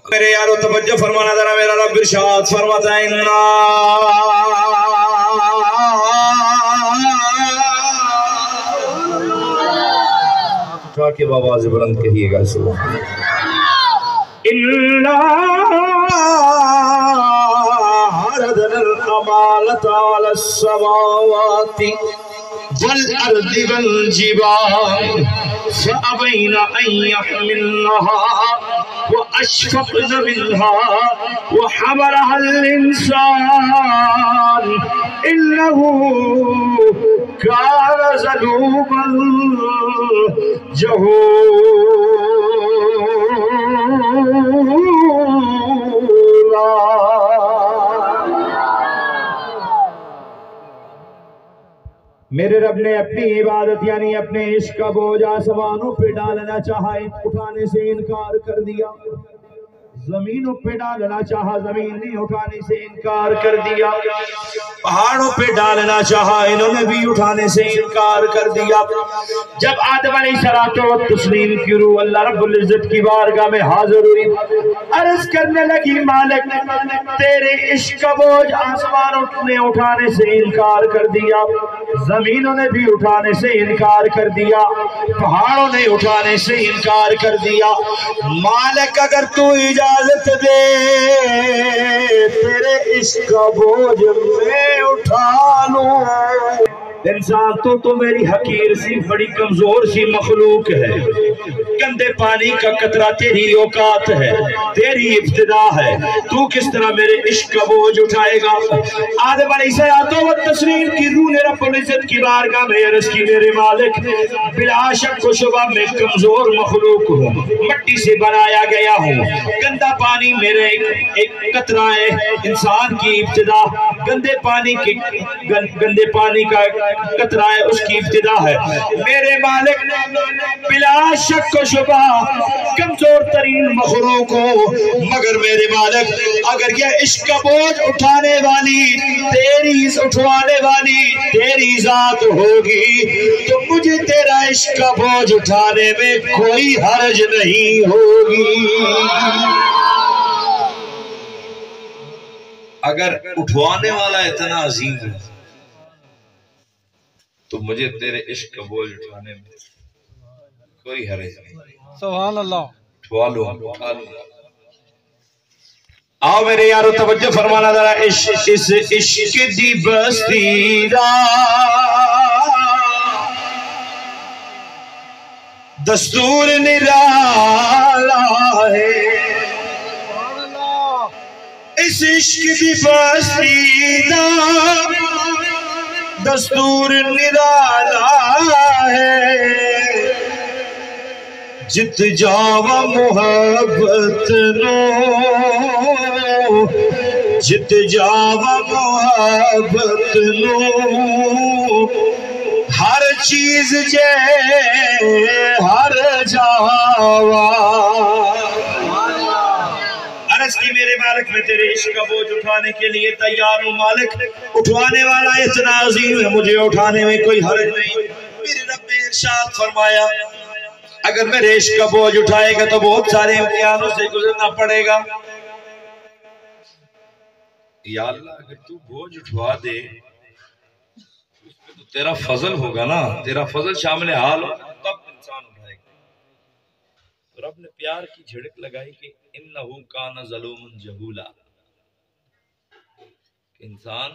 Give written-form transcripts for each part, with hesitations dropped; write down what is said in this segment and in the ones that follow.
میرے یارو توجہ فرمانا ذرا، میرا رب ارشاد فرماتا ہے اٹھا کے آواز بلند کہیے گا سبحان عرضنا الأمانة على السماوات والأرض والجبال فأبين أن يحملنها وأشفقن منها وحملها الإنسان إنه كان ظلوما جهولا. میرے رب نے اپنی عبادت یعنی اپنے عشق کا بوجھ آسمانوں پہ ڈالنا چاہا، اٹھانے سے انکار کر دیا. زمینوں پہ ڈالنا چاہا، زمین نے اٹھانے سے انکار کر دیا. پہاڑوں پہ ڈالنا چاہا، انہوں نے بھی اٹھانے سے انکار کر دیا. جب آدم علیہ الصلوۃ والتسلیم کی روح اللہ رب العزت کی بارگاہ میں حاضر ہوئی، عرض کرنے لگی مالک تیرے عشق کا بوجھ آسمانوں نے اٹھانے سے انکار کر دیا، زمینوں نے بھی اٹھانے سے انکار کر دیا، پہاڑوں نے اٹھانے سے انکار کر دیا. مالک اگر تو اجازت دے تیرے عشق کا بوجھ میں اٹھا لوں. انسان تو میری حقیر سی بڑی کمزور سی مخلوق ہے، گندے پانی کا قطرہ تیری اوقات ہے، تیری ابتدا ہے، تو کس طرح میرے عشق کا بوجھ اٹھائے گا؟ آدم علیہ الصلوۃ والتسلیم کی روح نے رب العزت کی بارگاہ میں عرض کی میرے مالک بلا شک و شبہ میں کمزور مخلوق ہوں، مٹی سے بنایا گیا ہوں، گندا پانی میرے ایک قطرہ ہے. انسان کی ابتدا گندے پانی کا قطرہ ہے، اس کی ابتدا ہے. میرے مالک بلا شک و شبہ کمزور ترین مخلوق ہو، مگر میرے مالک اگر یہ عشق کا بوجھ اٹھانے والی تیری ذات ہوگی تو مجھے تیرا عشق کا بوجھ اٹھانے میں کوئی حرج نہیں ہوگی. اگر اٹھوانے والا اتنا عظیم ہے تو مجھے تیرے عشق کا بوجھ اٹھانے میں کوئی حرج نہیں. سبحان اللہ. اٹھوا لو. آؤ میرے یارو توجہ فرمانا ذرا. اس عشق دی بستی دا دستور نرالا ہے، اس عشق دی بستی دا دستور نرالا ہے. جت جاوا محبت نو، جت جاوا محبت نو ہر چیز جے ہر جاوا. عرض کی میرے مالک میں تیرے عشق کا بوجھ اٹھانے کے لیے تیار ہوں. مالک اٹھوانے والا اتنا عظیم ہے، مجھے اٹھانے میں کوئی حرج نہیں. میرے رب نے ارشاد فرمایا اگر میرے عشق کا بوجھ اٹھائے گا تو بہت سارے امتحانوں سے گزرنا پڑے گا. یا اللہ اگر تو بوجھ اٹھوا دے اس پہ تو تیرا فضل ہوگا نا، تیرا فضل شامل حال ہو تب انسان اٹھائے گا. رب نے پیار کی جھڑک لگائی کہ انہو کان ظلوما جہولا. انسان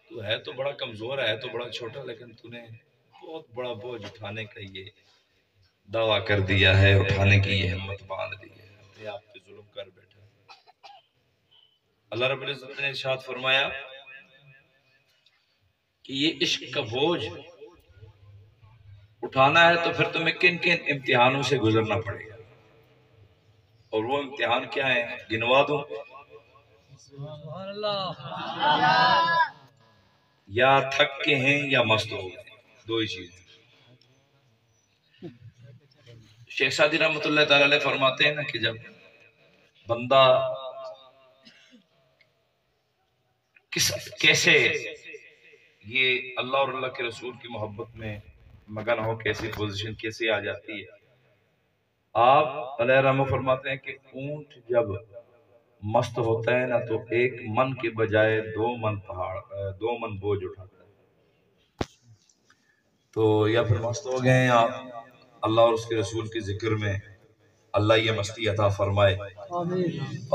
تو ہے تو بڑا کمزور ہے تو بڑا چھوٹا، لیکن تو نے بہت بڑا بوجھ اٹھانے کا یہ دعویٰ کر دیا ہے، اٹھانے کی یہ ہمت باندھ دی ہے، اپنے آپ پہ ظلم کر بیٹھا. اللہ رب العزت نے ارشاد فرمایا کہ یہ عشق کا بوجھ اٹھانا ہے تو پھر تمہیں کن کن امتحانوں سے گزرنا پڑے گا. اور وہ امتحان کیا ہیں گنوا دوں. یا تھک کے ہیں یا مست ہو گئے، دو ہی چیز. شیخ سعدی رحمۃ اللہ تعالی علیہ فرماتے ہیں نا کہ جب بندہ کیسے یہ اللہ اور اللہ کے رسول کی محبت میں مگن ہو، کیسی پوزیشن کیسے آ جاتی ہے. آپ علیہ رحمہ فرماتے ہیں کہ اونٹ جب مست ہوتا ہے نا تو 1 من کے بجائے 2 من بوجھ اٹھاتا ہے. تو یا پھر مست ہو گئے ہیں آپ اللہ اور اس کے رسول کے ذکر میں، اللہ یہ مستی عطا فرمائے،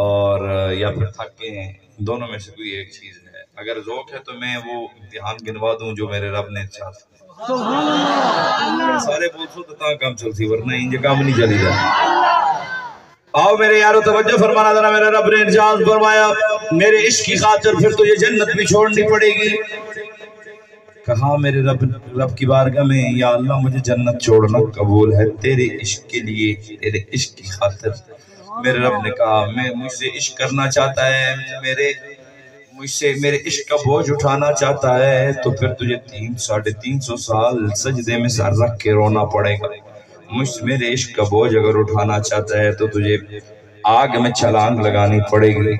اور یا پھر تھک گئے ہیں، دونوں میں سے کوئی ایک چیز ہے. اگر ذوق ہے تو میں وہ امتحان گنوا دوں جو میرے رب نے ارشاد سارے پوچھو تو تاں کام چلتی، ورنہ انجے کام نہیں چلی جائے. آؤ میرے یارو توجہ فرمانا ذرا، میرے رب نے ارشاد فرمایا میرے عشق کی خاطر پھر تجھے جنت بھی چھوڑنی پڑے گی. کہا میرے رب کی بارگاہ میں یا اللہ مجھے جنت چھوڑنا قبول ہے تیرے عشق کے لیے، تیرے عشق کی خاطر. میرے رب نے کہا مجھ سے عشق کرنا چاہتا ہے، مجھ سے میرے عشق کا بوجھ اٹھانا چاہتا ہے تو پھر تجھے 300-350 سال سجدے میں سر رکھ کے رونا پڑے گا. میرے عشق کا بوجھ اگر اٹھانا چاہتا ہے تو تجھے آگ میں چھلانگ لگانی پڑے گی.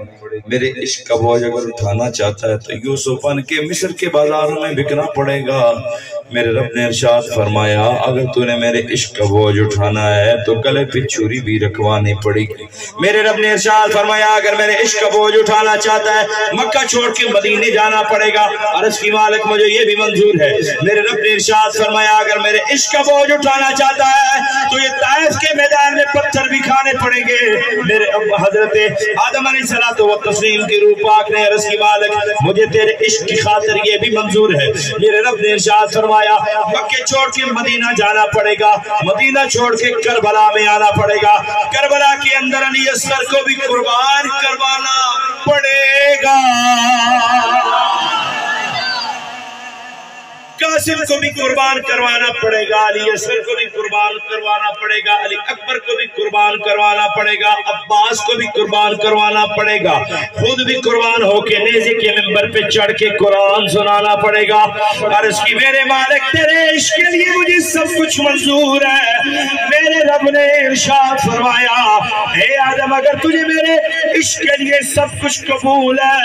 میرے عشق کا بوجھ اگر اٹھانا چاہتا ہے تو یوسف بن کے مصر کے بازاروں میں بکنا پڑے گا. میرے رب نے ارشاد فرمایا اگر تو نے میرے عشق کا بوجھ اٹھانا ہے تو گلے پہ چھری بھی رکھوانی پڑے گی. میرے رب نے ارشاد فرمایا اگر میرے عشق کا بوجھ اٹھانا چاہتا ہے مکہ چھوڑ کے مدینے جانا پڑے گا. عرض کی مالک مجھے یہ بھی منظور ہے. میرے رب نے ارشاد فرمایا اگر میرے عشق کا بوجھ اٹھانا چاہتا ہے تو یہ طائف کے میدان میں پتھر بھی کھانے پڑیں گے. میرے حضرت آدم علیہ الصلوۃ والتسلیم کی روح پاک نے عرض کی مالک مجھے تیرے عشق کی خاطر یہ بھی منظور ہے. میرے رب نے ارشاد فرمایا مکہ چھوڑ کے مدینہ جانا پڑے گا، مدینہ چھوڑ کے کربلا میں آنا پڑے گا، کربلا کے اندر علی اصغر کو بھی قربان کروانا پڑے گا، قاسم کو بھی قربان کروانا پڑے گا، علی اصغر کو بھی قربان کروانا پڑے گا، علی اکبر کو بھی قربان کروانا پڑے گا، عباس کو بھی قربان کروانا پڑے گا، خود بھی قربان ہو کے نیزے کے منبر پہ چڑھ کے قرآن سنانا پڑے گا. عرض کی میرے مالک تیرے عشق کے لیے مجھے سب کچھ منظور ہے. میرے رب نے ارشاد فرمایا اے آدم اگر تجھے میرے عشق کے لیے سب کچھ قبول ہے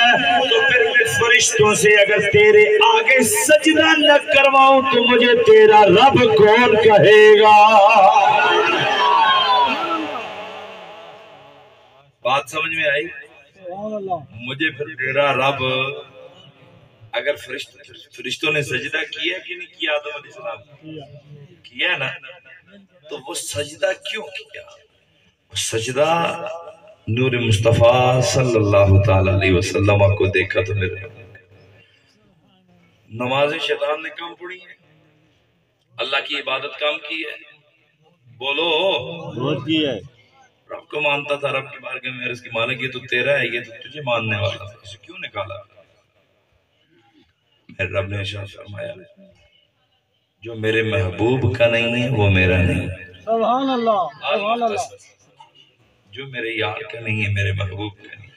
تو پھر میں فرشتوں سے اگر تیرے آگے سجدہ نہ کرواؤں تو مجھے تیرا رب کون کہے گا؟ بات سمجھ میں آئی؟ مجھے پھر تیرا رب اگر فرشتوں نے سجدہ کیا کہ نہیں کیا آدم علیہ السلام کیا نا تو وہ سجدہ کیوں کیا؟ سجدہ نور مصطفیٰ صلی اللہ تعالی علیہ وسلم کو دیکھا تو میرے نماز شیطان نے کم پڑھی ہے، اللہ کی عبادت کم کی ہے، بولو بہت کی ہے. رب کو مانتا تھا، رب کی بارگاہ میں عرض کی مالک یہ تو تیرا ہے، یہ تو تجھے ماننے والا تھا، اسے کیوں نکالا؟ میرے رب نے ارشاد فرمایا جو میرے محبوب کا نہیں ہے وہ میرا نہیں ہے. سبحان اللہ سبحان اللہ. جو میرے یار کا نہیں ہے میرے محبوب کا نہیں.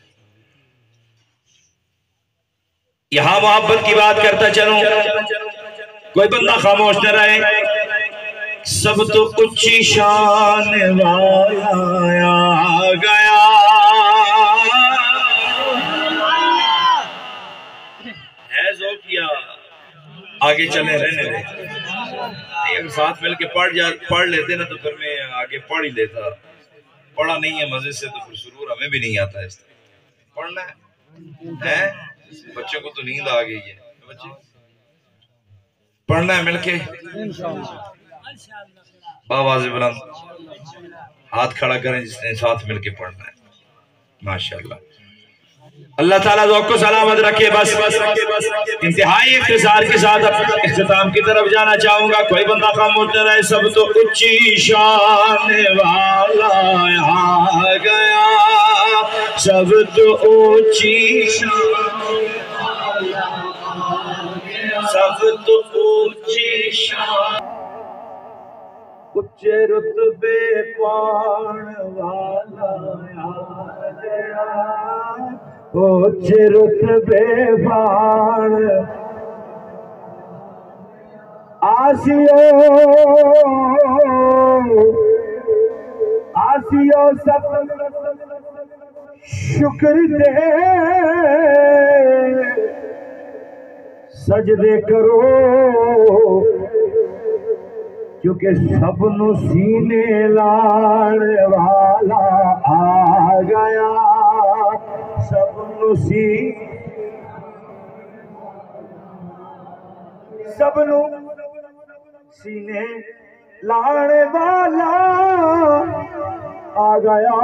یہاں محبت کی بات کرتا چلوں، کوئی بندہ خاموش نہ رہے. سب تو اچھی شان والا آ گیا، ہے ذوق کیا آگے چلے رہنے دے. اگر ساتھ مل کے پڑھ لیتے نا تو پھر میں آگے پڑھ ہی لیتا. پڑھا نہیں ہے مزے سے تو پھر سرور ہمیں بھی نہیں آتا. اس طرح پڑھنا ہے، بچوں کو تو نیند آ گئی ہے، بچے پڑھنا ہے مل کے. باواز بلند ہاتھ کھڑا کریں جس نے ساتھ مل کے پڑھنا ہے. ماشاءاللہ اللہ تعالیٰ ذوق کو سلامت رکھے. بس انتہائی اختصار کے ساتھ اختتام کی طرف جانا چاہوں گا. کوئی بندہ خاموش نہ رہے. سب تو اچھی شان والا آ گیا، سب تو اونچی شان والا آ گیا، سب تو اونچی شان اچھے رتبے پان والا آ گیا، اچھے رتبے پان آسیو سب شکر دے سجدے کرو کیونکہ سب نو سینے لاڑ والا آ گیا. سب نو سینے لانے والا آ گیا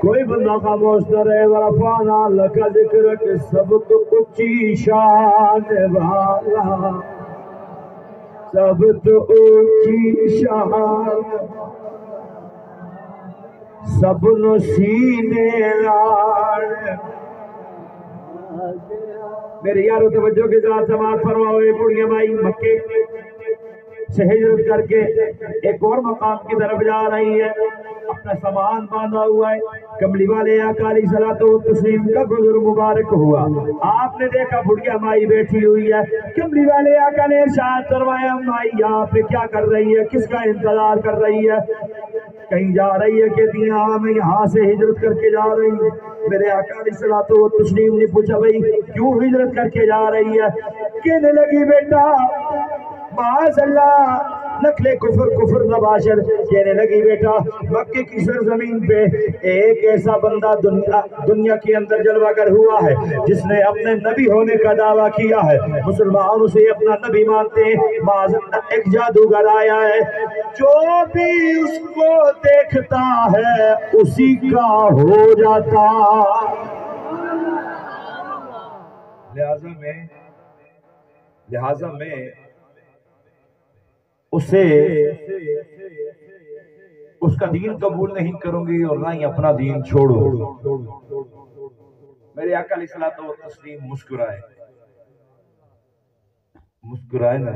کوئی بندہ خاموش نہ رہے ورفعنا لک ذکرک سب تو اونچی شان والا سب تو اونچی شان سب نو سینے لاڑ میرے یارو توجہ کے ساتھ سماعت فرماؤ یہ بڑھیا مائی مکے سے ہجرت کر کے ایک اور مقام کی طرف جا رہی ہے اپنا سامان باندھا ہوا ہے کملی والے آقا علیہ الصلوۃ والتسلیم کا گزر مبارک ہوا آپ نے دیکھا بڑھیا مائی بیٹھی ہوئی ہے کملی والے آقا نے ارشاد فرمایا مائی یہاں پہ کیا کر رہی ہے کس کا انتظار کر رہی ہے کہیں جا رہی ہے کہ ہاں میں یہاں سے ہجرت کر کے جا رہی ہوں میرے آقا علیہ الصلوۃ والتسلیم نے پوچھا بھائی کیوں ہجرت کر کے جا رہی ہے کہنے لگی بیٹا معاذ اللہ نقل کفر نباشر کہنے لگی بیٹا مکے کی سرزمین پہ ایک ایسا بندہ دنیا کے اندر جلوہ گر ہوا ہے جس نے اپنے نبی ہونے کا دعویٰ کیا ہے مسلمان اسے اپنا نبی مانتے ہیں معاذ اللہ ایک جادوگر آیا ہے جو بھی اس کو دیکھتا ہے اسی کا ہو جاتا لہذا میں اسے اس کا دین قبول نہیں کروں گی اور نہ ہی اپنا دین چھوڑو میرے آقا علیہ الصلوۃ والتسلیم مسکرائے نا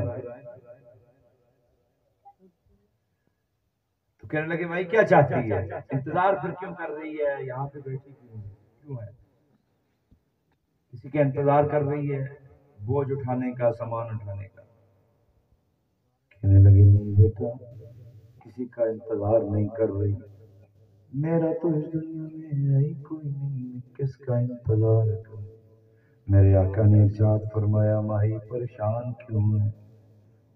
تو کہنے لگے بھائی کیا چاہتی ہے انتظار پھر کیوں کر رہی ہے یہاں پہ بیٹھی کیوں ہے کسی کا انتظار کر رہی ہے بوجھ اٹھانے کا سامان اٹھانے کا کہنے لگے نہیں بیٹا کسی کا انتظار نہیں کر رہی میرا تو اس دنیا میں ہے ہی کوئی نہیں کس کا انتظار کروں میرے آقا نے ارشاد فرمایا ماہی پریشان کیوں ہے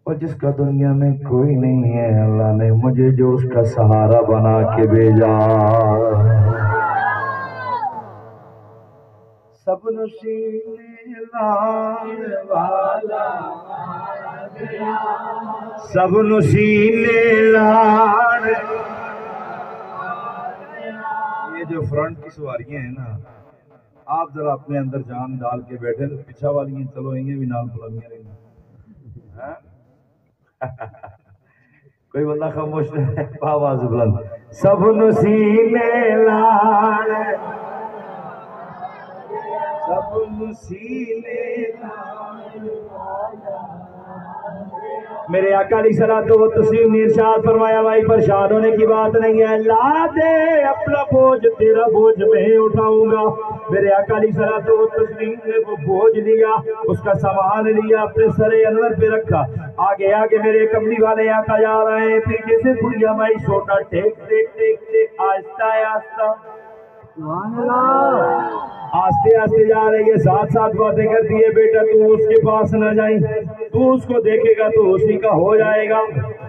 اور جس کا دنیا میں کوئی نہیں ہے اللہ نے مجھے جو اس کا سہارا بنا کے بھیجا سب نشینے لانے والا سب نشینے لانے یہ جو فرنٹ کی سواریاں ہیں نا آپ ذرا اپنے اندر جان ڈال کے بیٹھے تو پیچھا والی ہیں چلو یہ بھی نام پلانیاں رہیں کوئی بندہ خاموش ہے آواز بلند سب نشینے لانے سب نشینے لانے میرے آقا علیہ الصلوۃ والتسلیم نے ارشاد فرمایا بھائی پریشان ہونے کی بات نہیں ہے لا دے اپنا بوجھ تیرا بوجھ میں اٹھاؤں گا میرے آقا علیہ الصلوۃ والتسلیم نے وہ بوجھ لیا اس کا سامان لیا اپنے سر انور پہ رکھا آگے آگے میرے کملی والے آقا جا رہے ہیں پیچھے سے بڑھیا مائی چھوٹا ٹیک آہستہ آہستہ سبحان اللہ آستے آستے جا رہی ہے ساتھ ساتھ باتیں کرتی ہے بیٹا تو اس کے پاس نہ جائیں تو اس کو دیکھے گا تو اسی کا ہو جائے گا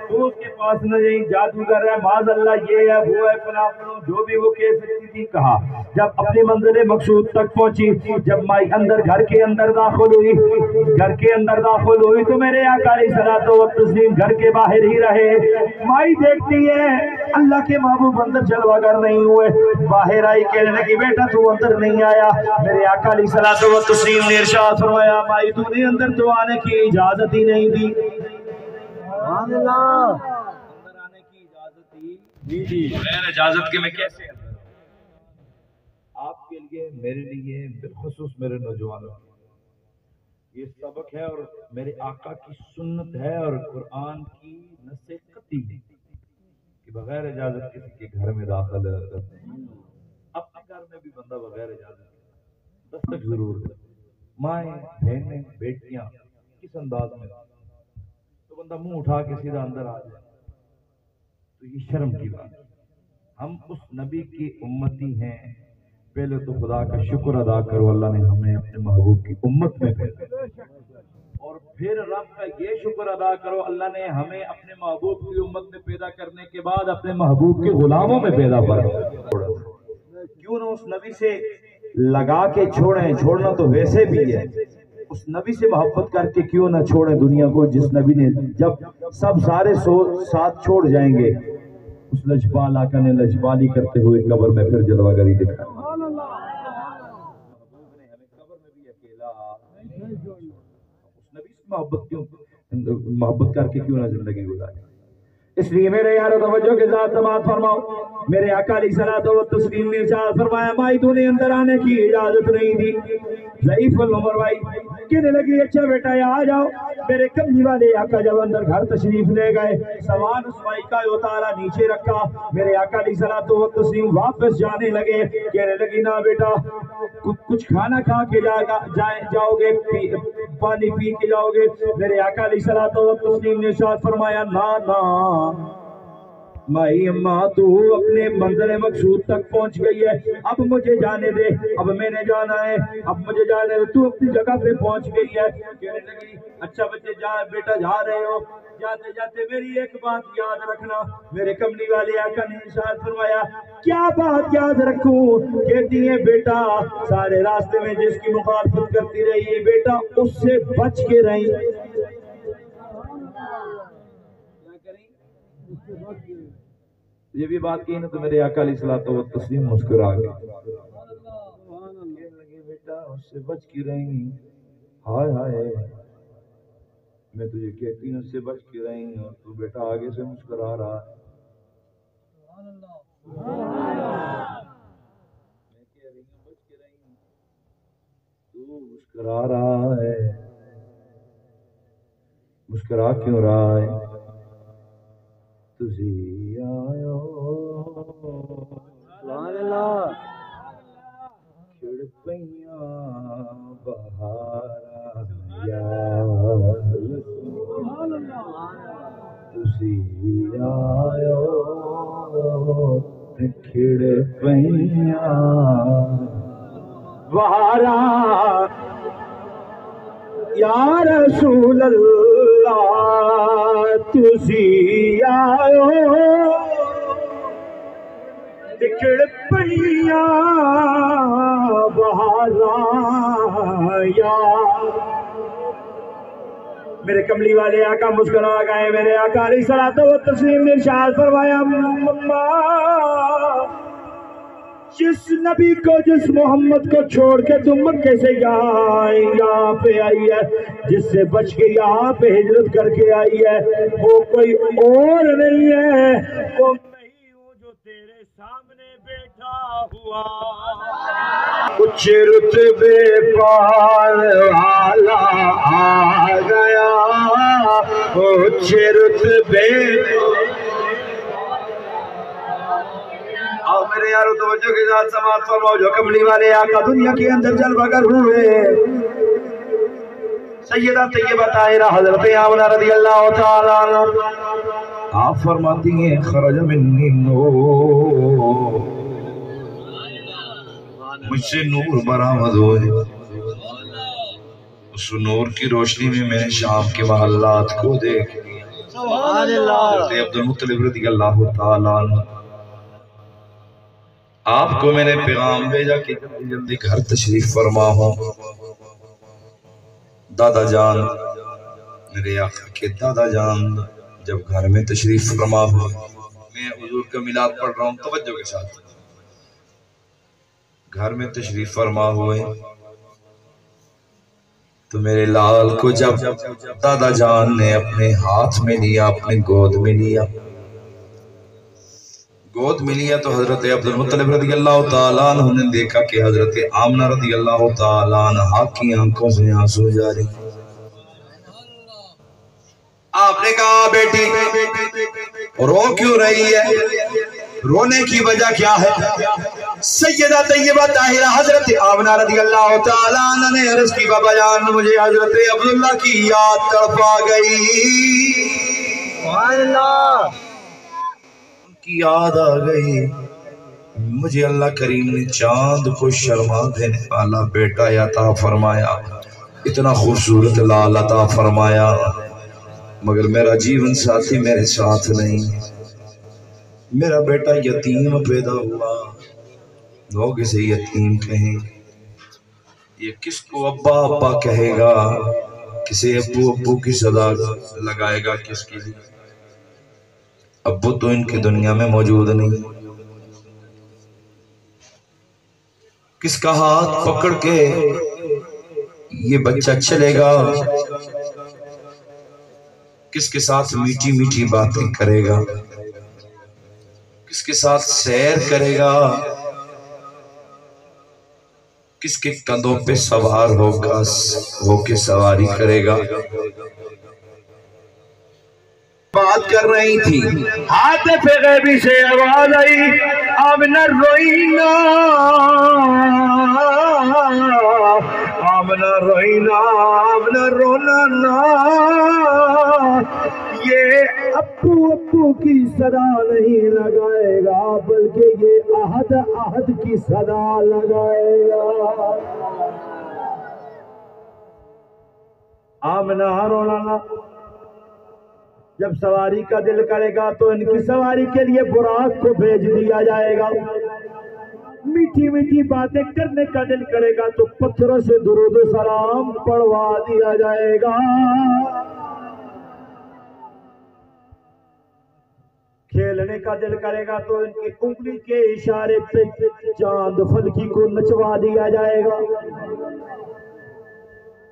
تو اس کے پاس نہ جائیں جادوگر ہے معاذ اللہ یہ ہے وہ ہے فلاں جو بھی وہ کہہ سکتی تھی کہا جب اپنی منزل مقصود تک پہنچی جب مائی اندر گھر کے اندر داخل ہوئی تو میرے آقا علیہ الصلوۃ والتسلیم گھر کے باہر ہی رہے مائی دیکھتی ہے اللہ کے محبوب اندر جلوہ گر نہیں ہوئے باہر آئی کہنے لگی بیٹا تو اندر نہیں آیا میرے آقا علیہ الصلوۃ والتسلیم نے ارشاد فرمایا مائی تو نے اندر تو آنے کی اجازت ہی نہیں دی سبحان اللہ اندر آنے کی اجازت ہی نہیں دی بغیر اجازت کے میں کیسے آپ کے لیے میرے لیے بالخصوص میرے نوجوانوں یہ سبق ہے اور میرے آقا کی سنت ہے اور قرآن کی نص قطعی کہ بغیر اجازت کسی کے گھر میں داخل اپنے گھر میں بھی بندہ بغیر اجازت دستک ضرور ہے مائیں بہنیں بیٹیاں کس انداز میں تو بندہ منہ اٹھا کے سیدھا اندر آ جائے تو یہ شرم کی بات ہے ہم اس نبی کی امتی ہیں پہلے تو خدا کا شکر ادا کرو اللہ نے ہمیں اپنے محبوب کی امت میں پیدا اور پھر رب کا یہ شکر ادا کرو اللہ نے ہمیں اپنے محبوب کی امت میں پیدا کرنے کے بعد اپنے محبوب کے غلاموں میں پیدا کیا کیوں نہ کیوں اس نبی سے لگا کے چھوڑیں؟ چھوڑنا تو ویسے بھی ہے، اس نبی سے محبت کر کے کیوں نہ چھوڑیں دنیا کو، جس نبی نے جب سب سارے ساتھ چھوڑ جائیں گے، اس لجپال آقا نے لجپالی کرتے ہوئے قبر میں پھر جلوہ گری دکھا۔ محبوب نے ہمیں قبر میں بھی اکیلا، اس نبی سے محبت کر کے کیوں نہ زندگی گزارے۔ اس لیے میرے یارو توجہ کے ساتھ سماعت فرماؤ، میرے آقا علیہ الصلوۃ والتسلیم نے ارشاد فرمایا، مائی تو نے اندر آنے کی اجازت نہیں دی۔ ضعیف العمر بھائی کہنے لگی اچھا بیٹا آ جاؤ۔ میرے کملی والے آقا جب اندر گھر تشریف لے گئے، سامان اس مائی کا اتارا نیچے رکھا، میرے آقا علیہ الصلوۃ والتسلیم واپس جانے لگے، کہنے لگی نہ بیٹا کچھ کھانا کھا کے جاؤ گے، پانی پی کے جاؤ گے؟ میرے آقا علیہ الصلوۃ والتسلیم نے ارشاد فرمایا نہ مائی اماں تو اپنے منزل مقصود تک پہنچ گئی ہے، اب مجھے جانے دے، اب میں نے جانا ہے، اب مجھے جانے دے، تو اپنی جگہ پہ پہنچ گئی ہے۔ کہنے لگی اچھا بچے بیٹا جا رہے ہو، جاتے جاتے میری ایک بات یاد رکھنا۔ میرے کملی والے آقا نے ارشاد فرمایا کیا بات یاد رکھوں؟ کہتی ہے بیٹا سارے راستے میں جس کی مخالفت کرتی رہی ہے بیٹا اس سے بچ کے رہی۔ یہ بھی بات کی نا تو میرے آقا علیہ الصلوۃ والتسلیم مسکرا گئے، بیٹا اس سے بچ کی رہی، ہائے ہائے میں تجھے کہتی ہوں اس سے بچ کی رہی اور تو بیٹا آگے سے مسکرا رہا ہے۔ میں کہہ رہی ہوں بچ کے رہی، تو مسکرا رہا ہے، مسکرا کیوں رہا ہے؟ تجھی آیو سبحان اللہ کھڑ پئیاں بہارا یا سبحان اللہ، تجھی آیو کھڑ پئیاں بہارا یا رسول اللہ، تسی آئو دکھڑ پئیاں بہارا یا۔ میرے کملی والے آقا مسکرا گئے، میرے آقا علیہ الصلوۃ والتسلیم نے ارشاد فرمایا مما جس نبی کو جس محمد کو چھوڑ کے تم مکے سے یہاں پہ آئی ہے، جس سے بچ کے یہاں پہ ہجرت کر کے آئی ہے، وہ کوئی اور نہیں ہے، وہ میں ہی ہوں جو تیرے سامنے بیٹھا ہوا۔ کچھ رتبے پار والا آ گیا، کچھ رتبے اور میرے یارو توجہ کے ساتھ سماعت فرماؤ، جو کملی والے آقا دنیا کے اندر جلوہ گر ہوئے، سیدہ طیبہ طاہرہ حضرت آمنہ رضی اللہ تعالیٰ عنہ آپ فرماتی ہیں خرج منی نور، مجھ سے نور برآمد ہوئے، اس نور کی روشنی میں میں نے شام کے محلات کو دیکھ لیا۔ حضرت عبدالمطلب رضی اللہ تعالیٰ عنہ آپ کو میں نے پیغام بھیجا کہ جلدی جلدی گھر تشریف فرما ہوں۔ دادا جان میرے آقا کے دادا جان جب گھر میں تشریف فرما ہو، میں حضور کا میلاد پڑھ رہا ہوں توجہ کے ساتھ، گھر میں تشریف فرما ہوئے تو میرے لال کو جب دادا جان نے اپنے ہاتھ میں لیا، اپنے گود میں لیا، گود میں لیا تو حضرت عبدالمطلب رضی اللہ تعالیٰ عنہ نے دیکھا کہ حضرت آمنہ رضی اللہ تعالیٰ عنہ کی آنکھوں سے آنسو جاری۔ آپ نے کہا بیٹی رو کیوں رہی ہے؟ رونے کی وجہ کیا ہے؟ سیدہ طیبہ طاہرہ حضرت آمنہ رضی اللہ تعالیٰ عنہ نے عرض کی بابا جان مجھے حضرت عبداللہ کی یاد تڑپا گئی، سبحان اللہ، کی یاد آ گئی، مجھے اللہ کریم نے چاند کو شرما دینے والا بیٹا عطا فرمایا، اتنا خوبصورت لال عطا فرمایا، مگر میرا جیون ساتھی میرے ساتھ نہیں، میرا بیٹا یتیم پیدا ہوا، لوگ اسے یتیم کہیں گے، یہ کس کو ابا ابا کہے گا، کسے ابو ابو کی صدا لگائے گا، کس کے لیے؟ ابو تو ان کی دنیا میں موجود نہیں۔ کس کا ہاتھ پکڑ کے یہ بچہ چلے گا، کس کے ساتھ میٹھی میٹھی باتیں کرے گا، کس کے ساتھ سیر کرے گا، کس کے کندھوں پہ سوار ہو کے سواری کرے گا۔ بات کر رہی تھی، ہاتف غیبی سے آواز آئی، آمنہ روئینا آمنہ روئینا آمنہ رونا نا۔ یہ ابو ابو کی صدا نہیں لگائے گا، بلکہ یہ احد احد کی صدا لگائے گا۔ آمنہ رونا نا۔ جب سواری کا دل کرے گا تو ان کی سواری کے لیے براق کو بھیج دیا جائے گا۔ میٹھی میٹھی باتیں کرنے کا دل کرے گا تو پتھروں سے درود و سلام پڑھوا دیا جائے گا۔ کھیلنے کا دل کرے گا تو ان کی انگلی کے اشارے پہ چاند فلکی کو نچوا دیا جائے گا۔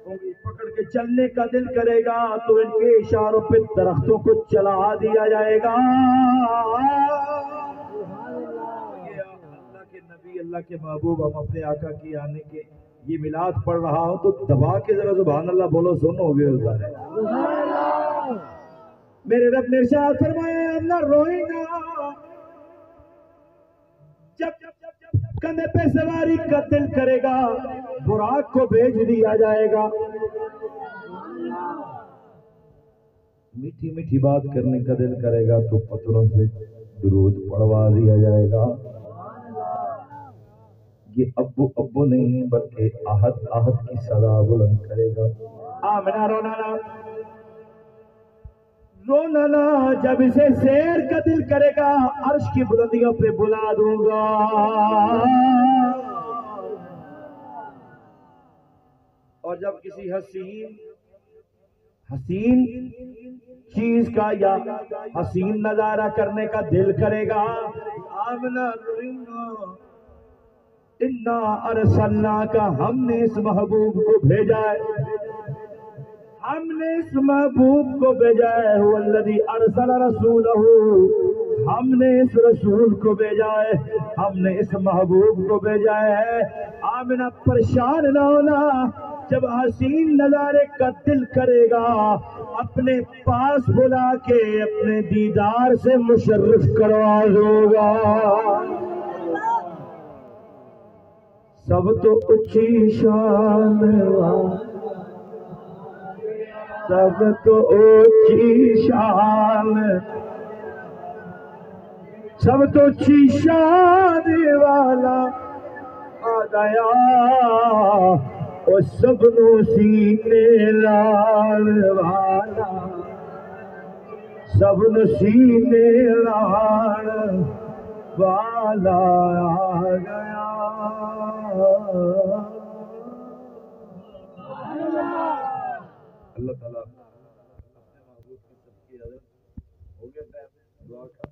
انگلی پکڑ کے چلنے کا دل کرے گا تو ان کے اشاروں پہ درختوں کو چلا دیا جائے گا۔ اللہ کے نبی، اللہ کے محبوب، ہم اپنے آقا کی آنے کے یہ میلاد پڑھ رہا ہوں تو دبا کے ذرا سبحان اللہ بولو، سنو گے سارے۔ میرے رب نے ارشاد فرمایا اللہ روئینا، جب کندھے پہ سواری کا دل کرے گا براق کو بھیج دیا جائے گا۔ میٹھی میٹھی بات کرنے کا دل کرے گا تو پتھروں سے درود پڑھوا دیا جائے گا۔ یہ ابو ابو نہیں بلکہ احد احد کی صدا بلند کرے گا۔ آمنہ رونا نا رونا نا، جب اسے سیر کا دل کرے گا عرش کی بلندیوں پہ بلا دوں گا۔ اور جب کسی حسین چیز کا یا حسین نظارہ کرنے کا دل کرے گا، آمنہ رونا انا ارسلناک، ہم نے اس محبوب کو بھیجا ہے، ہم نے اس محبوب کو بھیجا ہے، هو الذی ارسل رسولہ، ہم نے اس رسول کو بھیجا ہے، ہم نے اس محبوب کو بھیجا ہے۔ آمنہ پریشان نہ ہونا، جب حسین نظارے کا دل کرے گا اپنے پاس بلا کے اپنے دیدار سے مشرف کروا دو گا۔ سب تو اونچی شان، سب تو اونچی شان، سب تو اونچی شان والا آ گیا، اور سب نو سینے لال والا، سب نو سینے لال والا آ گیا۔ اللہ تعالیٰ ہو گیا ٹائم دعا کا۔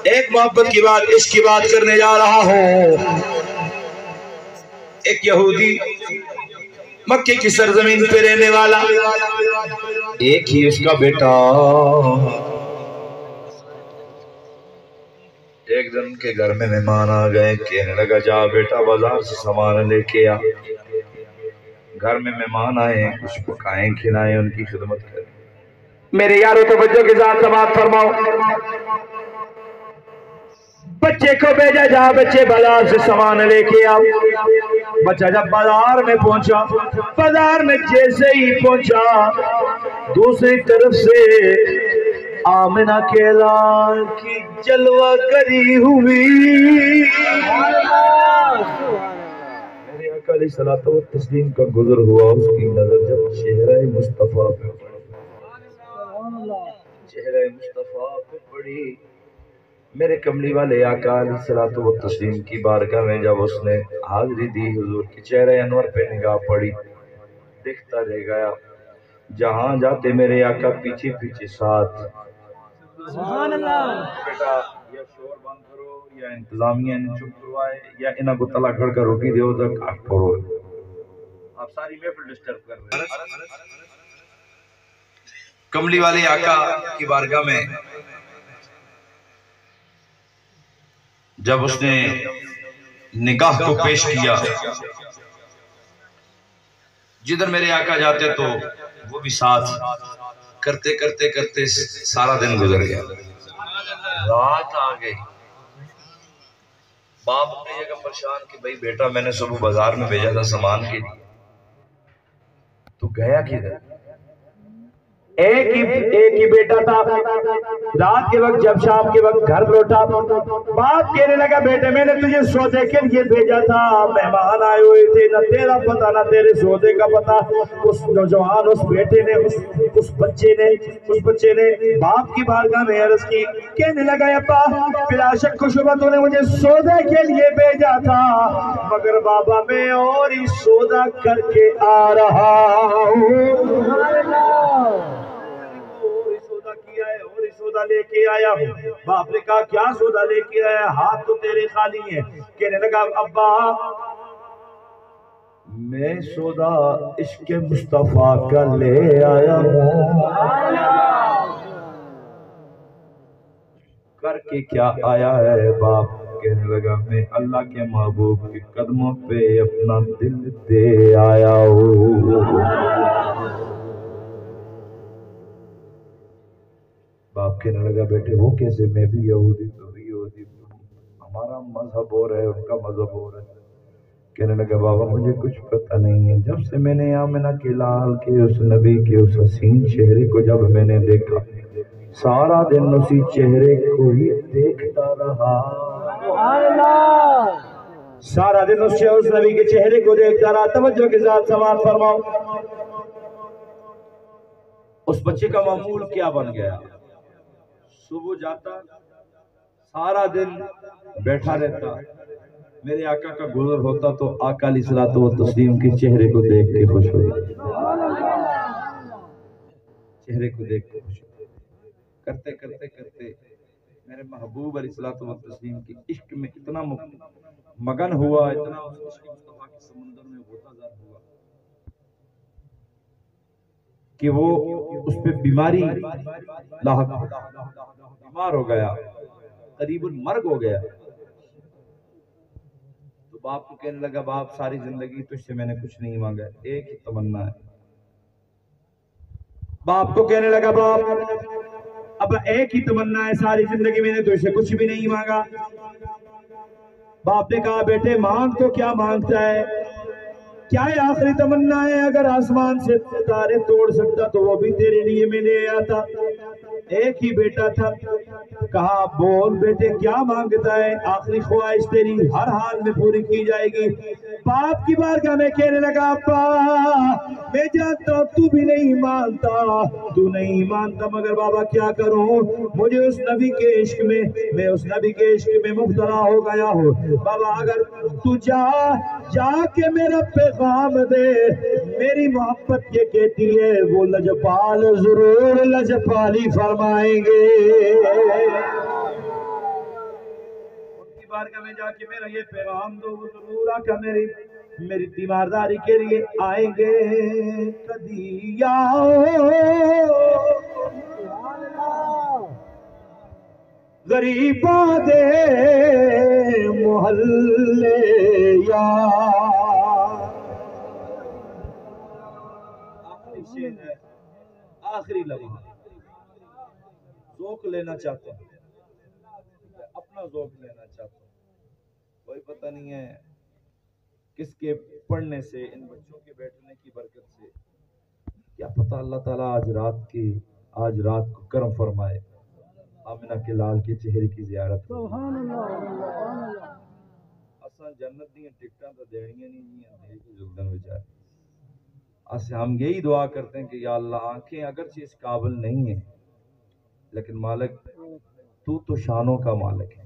ایک محبت کی بات، عشق کی بات کرنے جا رہا ہوں۔ ایک یہودی مکے کی سرزمین پہ رہنے والا، ایک ہی اس کا بیٹا، ایک دن کے گھر میں مہمان آ گئے، کہنے لگا جا بیٹا بازار سے سامان لے کے آ۔ گھر میں مہمان آئے، کچھ پکائیں کھلائیں، ان کی خدمت کریں۔ میرے یارو توجہ کے ساتھ سماعت فرماؤ، بچے کو بھیجا جا بچے بازار سے سامان لے کے آؤ۔ بچہ جب بازار میں پہنچا، بازار میں جیسے ہی پہنچا دوسری طرف سے آمنہ کے لال کی جلوہ گری ہوئی۔ میرے آقا علیہ الصلوۃ والتسلیم کا گزر ہوا، اس کی نظر جب چہرہ مصطفیٰ پہ پڑی، چہرہ مصطفیٰ پہ پڑی میرے کملی والے آقا علیہ الصلوۃ والتسلیم کی بارگاہ میں جب اس نے حاضری دی، حضور کے چہرے انور پہ نگاہ پڑی، دیکھتا رہ گیا، جہاں جاتے میرے آقا پیچھے پیچھے ساتھ۔ سبحان اللہ۔ بیٹا یا شور بند کرو یا انتظامیہ نے چپ کروائے یا انہاں کو تلا کھڑ کر روٹی دیو تک کاٹ پڑو، آپ ساری محفل ڈسٹرب کر رہے ہیں۔ کملی والے آقا کی بارگاہ میں جب اس نے نگاہ کو پیش کیا، جدھر میرے آقا جاتے تو وہ بھی ساتھ، کرتے کرتے کرتے سارا دن گزر گیا، رات آ گئی۔ باپ اپنی جگہ پریشان کہ بھئی بیٹا میں نے صبح بازار میں بھیجا تھا سامان کے لیے، تو گیا کدھر؟ ایک ہی بیٹا تھا، رات کے وقت جب شام کے وقت گھر لوٹا، باپ کہنے لگا بیٹے میں نے تجھے سودے کے لیے بھیجا تھا، مہمان آئے ہوئے تھے، نہ تیرا پتہ نہ تیرے سودے کا پتہ۔ اس نوجوان اس بیٹے نے اس بچے نے باپ کی بارگاہ میں عرض کی، کہنے لگا ابا بلا شک و شبہ تو نے مجھے سودے کے لیے بھیجا تھا، مگر بابا میں اور ہی سودا کر کے آ رہا ہوں، اور سودا لے کے آیا ہوں۔ باپ نے کہا کیا سودا لے کے آیا؟ ہاتھ تو تیرے خالی ہیں۔ کہنے لگا ابا میں سودا عشق مصطفیٰ کا لے آیا ہوں۔ کر کے کیا آیا ہے باپ؟ کہنے لگا میں اللہ کے محبوب کے قدموں پہ اپنا دل دے آیا ہوں۔ باپ کہنے لگا بیٹے وہ کیسے؟ میں بھی یہودی تو بھی یہودی، ہمارا مذہب ہو رہا ہے ان کا مذہب ہو رہا ہے۔ کہنے لگا بابا مجھے کچھ پتہ نہیں ہے، جب سے میں نے آمنہ کے لال کے اس نبی کے اس حسین چہرے کو جب میں نے دیکھا، سارا دن اسی چہرے کو ہی دیکھتا رہا، سارا دن اس نبی کے چہرے کو دیکھتا رہا۔ توجہ کے ساتھ سماعت فرماؤ، اس بچے کا معمول کیا بن گیا؟ صبح جاتا، سارا دن بیٹھا رہتا، میرے آقا کا گزر ہوتا تو آقا علیہ الصلوۃ والتسلیم کے چہرے کو دیکھ کے خوش ہو جاتا، چہرے کو دیکھ کے خوش ہو جاتا۔ کرتے کرتے کرتے میرے محبوب علیہ الصلوۃ والتسلیم کی عشق میں اتنا مگن ہوا، اتنا اس عشق مصطفیٰ کے سمندر میں غوطہ زد ہوا کہ وہ اس پہ بیماری لاحق ہو، بیمار ہو گیا، قریب المرگ ہو گیا۔ تو باپ کو کہنے لگا باپ ساری زندگی تجھ سے میں نے کچھ نہیں مانگا، ایک ہی تمنا ہے۔ باپ کو کہنے لگا باپ اب ایک ہی تمنا ہے، ساری زندگی میں نے تجھ سے کچھ بھی نہیں مانگا۔ باپ نے کہا بیٹے مانگ تو کیا مانگتا ہے؟ کیا ہے آخری تمنا ہے؟ اگر آسمان سے ستارے توڑ سکتا تو وہ بھی تیرے لیے میں لے آتا۔ ایک ہی بیٹا تھا، کہا بول بیٹے کیا مانگتا ہے؟ آخری خواہش تیری ہر حال میں پوری کی جائے گی۔ باپ کی بارگاہ میں کہنے لگا ابا میں جانتا ہوں تو بھی نہیں مانتا، تو نہیں مانتا، مگر بابا کیا کروں؟ مجھے اس نبی کے عشق میں، میں اس نبی کے عشق میں مبتلا ہو گیا ہوں۔ بابا اگر تو جا کے میرا پیغام دے، میری محبت یہ کہتی ہے وہ لجپال ضرور لجپالی فرمائیں گے۔ ان کی بارگاہ میں جا کے میرا یہ پیغام دو، وہ ضرور آ کر میری تیمارداری کے لیے آئیں گے۔ کدی غریباں دے محلے یا آخری شعر ہے، آخری لمحہ ذوق لینا چاہتا ہوں، اپنا ذوق لینا چاہتا ہوں۔ کوئی پتہ نہیں ہے کس کے پڑھنے سے، ان بچوں کے بیٹھنے کی برکت سے، کیا پتہ اللہ تعالیٰ آج رات کو کرم فرمائے، آمنہ کے لال کے چہرے کی زیارت۔ سبحان اللہ۔ اساں جنت دیاں ٹکٹاں تو دینیاں نہیں ہیں، دیکھ جلدن بیچارے۔ ہم یہی دعا کرتے ہیں کہ یا اللہ آنکھیں اگرچہ اس قابل نہیں ہیں، لیکن مالک تو شانوں کا مالک ہے۔